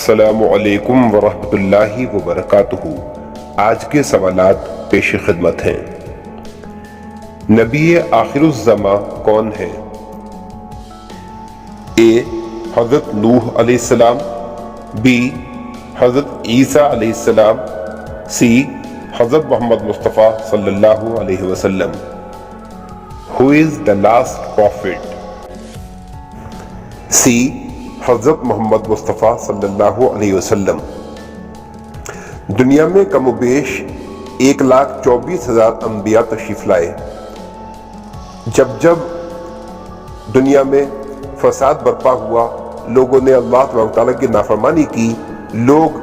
السلام علیکم ورحمۃ اللہ وبرکاتہ۔ آج کے سوالات پیش خدمت ہیں۔ نبی آخر الزماں کون ہے؟ اے حضرت نوح علیہ السلام، بی حضرت عیسیٰ علیہ السلام، سی حضرت محمد مصطفیٰ صلی اللہ علیہ وسلم۔ Who is the last prophet? سی حضرت محمد مصطفیٰ صلی اللہ علیہ وسلم۔ دنیا میں کم و بیش 1,24,000 انبیاء تشریف لائے۔ جب دنیا میں فساد برپا ہوا، لوگوں نے اللہ تبارک تعالیٰ کی نافرمانی کی، لوگ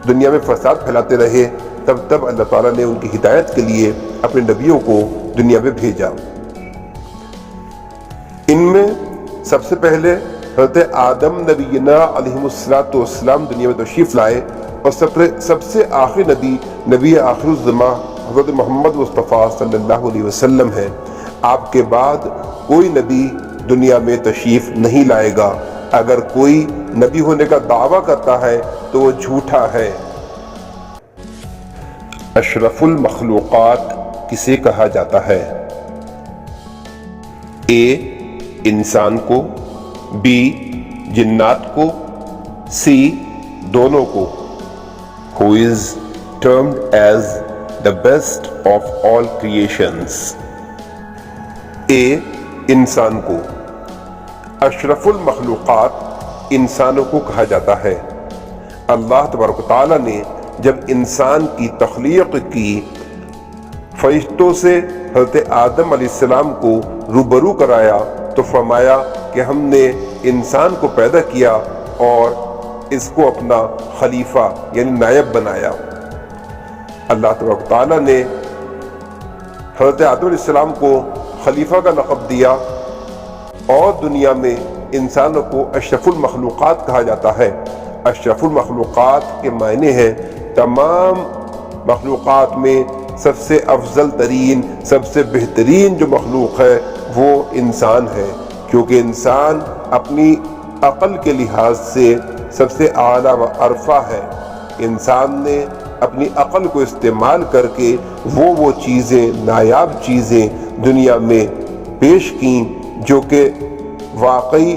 دنیا میں فساد پھیلاتے رہے، تب اللہ تعالیٰ نے ان کی ہدایت کے لیے اپنے نبیوں کو دنیا میں بھیجا۔ ان میں سب سے پہلے حضرت آدم نبینا علیہ السلام دنیا میں تشریف لائے، اور سب سے آخری نبی آخر الزماں حضرت محمد مصطفیٰ صلی اللہ علیہ وسلم ہے۔ آپ کے بعد کوئی نبی دنیا میں تشریف نہیں لائے گا۔ اگر کوئی نبی ہونے کا دعویٰ کرتا ہے تو وہ جھوٹا ہے۔ اشرف المخلوقات کسے کہا جاتا ہے؟ اے انسان کو، بی جنات کو، سی دونوں کو۔ Who is termed as the best of all creations? اے انسان کو۔ اشرف المخلوقات انسانوں کو کہا جاتا ہے۔ اللہ تبارک و تعالیٰ نے جب انسان کی تخلیق کی، فرشتوں سے حضرت آدم علیہ السلام کو روبرو کرایا تو فرمایا کہ ہم نے انسان کو پیدا کیا اور اس کو اپنا خلیفہ یعنی نائب بنایا۔ اللہ تبارک تعالیٰ نے حضرت آدم علیہ السلام کو خلیفہ کا لقب دیا، اور دنیا میں انسانوں کو اشرف المخلوقات کہا جاتا ہے۔ اشرف المخلوقات کے معنی ہیں تمام مخلوقات میں سب سے افضل ترین، سب سے بہترین جو مخلوق ہے وہ انسان ہے، کیونکہ انسان اپنی عقل کے لحاظ سے سب سے اعلیٰ و ارفع ہے۔ انسان نے اپنی عقل کو استعمال کر کے وہ چیزیں، نایاب چیزیں دنیا میں پیش کیں جو کہ واقعی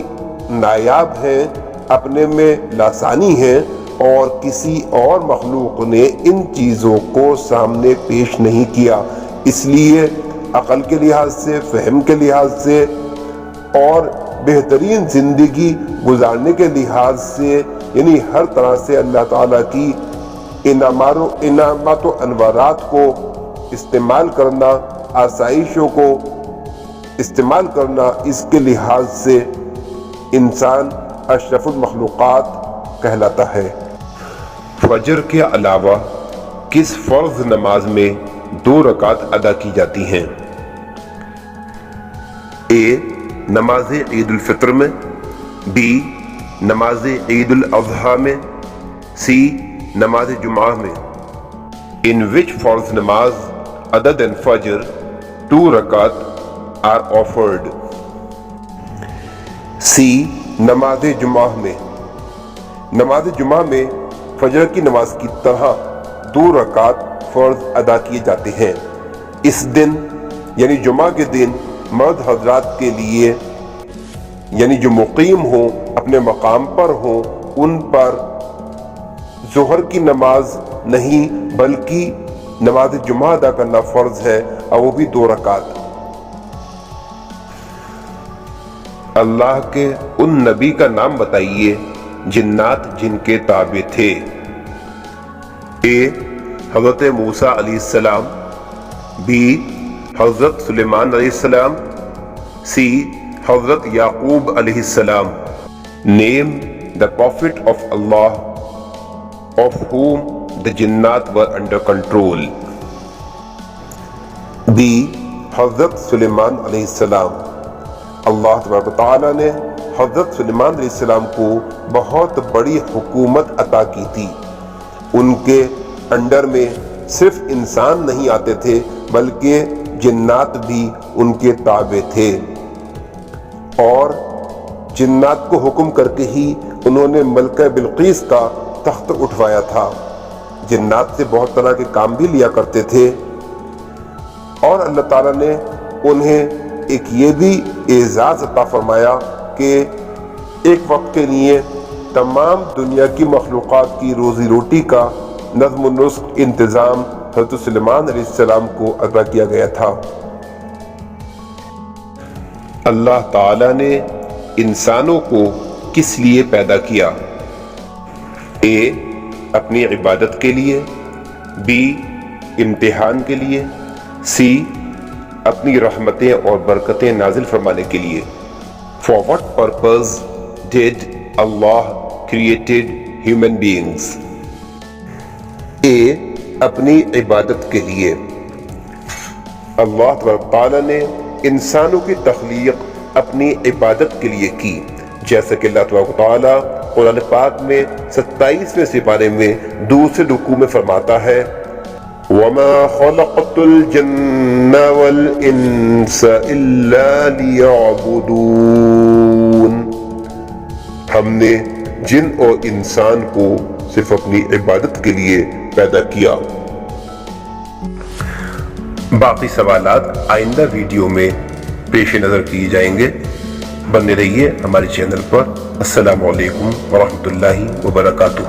نایاب ہیں، اپنے میں لاسانی ہیں، اور کسی اور مخلوق نے ان چیزوں کو سامنے پیش نہیں کیا۔ اس لیے عقل کے لحاظ سے، فہم کے لحاظ سے اور بہترین زندگی گزارنے کے لحاظ سے، یعنی ہر طرح سے اللہ تعالیٰ کی انعامات و انوارات کو استعمال کرنا، آسائشوں کو استعمال کرنا، اس کے لحاظ سے انسان اشرف المخلوقات کہلاتا ہے۔ فجر کے علاوہ کس فرض نماز میں 2 رکعت ادا کی جاتی ہیں؟ اے نماز عید الفطر میں، بی نماز عید الاضحیٰ میں، سی نماز جمعہ میں۔ In which فرض نماز other than فجر 2 رکعت are offered؟ سی نماز جمعہ میں۔ نماز جمعہ میں فجر کی نماز کی طرح 2 رکعت فرض ادا کیے جاتے ہیں۔ اس دن یعنی جمعہ کے دن مرد حضرات کے لیے، یعنی جو مقیم ہوں، اپنے مقام پر ہوں، ان پر ظہر کی نماز نہیں بلکہ نماز جمعہ ادا کرنا فرض ہے، اور وہ بھی 2 رکعت۔ اللہ کے ان نبی کا نام بتائیے جنات جن کے تابع تھے۔ اے حضرت موسیٰ علیہ السلام، بی حضرت سلیمان علیہ السلام، سی حضرت یعقوب علیہ السلام۔ Name the prophet of Allah of whom the jinnat were under control۔ بی حضرت سلیمان علیہ السلام۔ اللہ تبارک و تعالیٰ نے حضرت سلیمان علیہ السلام کو بہت بڑی حکومت عطا کی تھی۔ ان کے انڈر میں صرف انسان نہیں آتے تھے بلکہ جنات بھی ان کے تابع تھے، اور جنات کو حکم کر کے ہی انہوں نے ملکہ بلقیس کا تخت اٹھوایا تھا، جنات سے بہت طرح کے کام بھی لیا کرتے تھے، اور اللہ تعالیٰ نے انہیں ایک یہ بھی اعزاز عطا فرمایا کہ ایک وقت کے لیے تمام دنیا کی مخلوقات کی روزی روٹی کا نظم و نسق انتظام حضرت سلیمان علیہ السلام کو عطا کیا گیا تھا۔ اللہ تعالیٰ نے انسانوں کو کس لیے پیدا کیا؟ اے اپنی عبادت کے لیے، بی امتحان کے لیے، سی اپنی رحمتیں اور برکتیں نازل فرمانے کے لیے۔ For what purpose did Allah created human beings؟ اے اپنی عبادت کے لیے۔ اللہ تبارک تعالیٰ نے انسانوں کی تخلیق اپنی عبادت کے لیے کی، جیسا کہ اللہ تبارک تعالیٰ قرآن پاک میں 27ویں سپارے میں دوسرے رکوع میں فرماتا ہے وَمَا خَلَقْتُ الْجِنَّ وَالْإِنسَ إِلَّا لِيَعْبُدُونَ، ہم نے جن اور انسان کو صرف اپنی عبادت کے لیے پیدا کیا۔ باقی سوالات آئندہ ویڈیو میں پیش نظر کیے جائیں گے، بنے رہیے ہمارے چینل پر۔ السلام علیکم ورحمۃ اللہ وبرکاتہ۔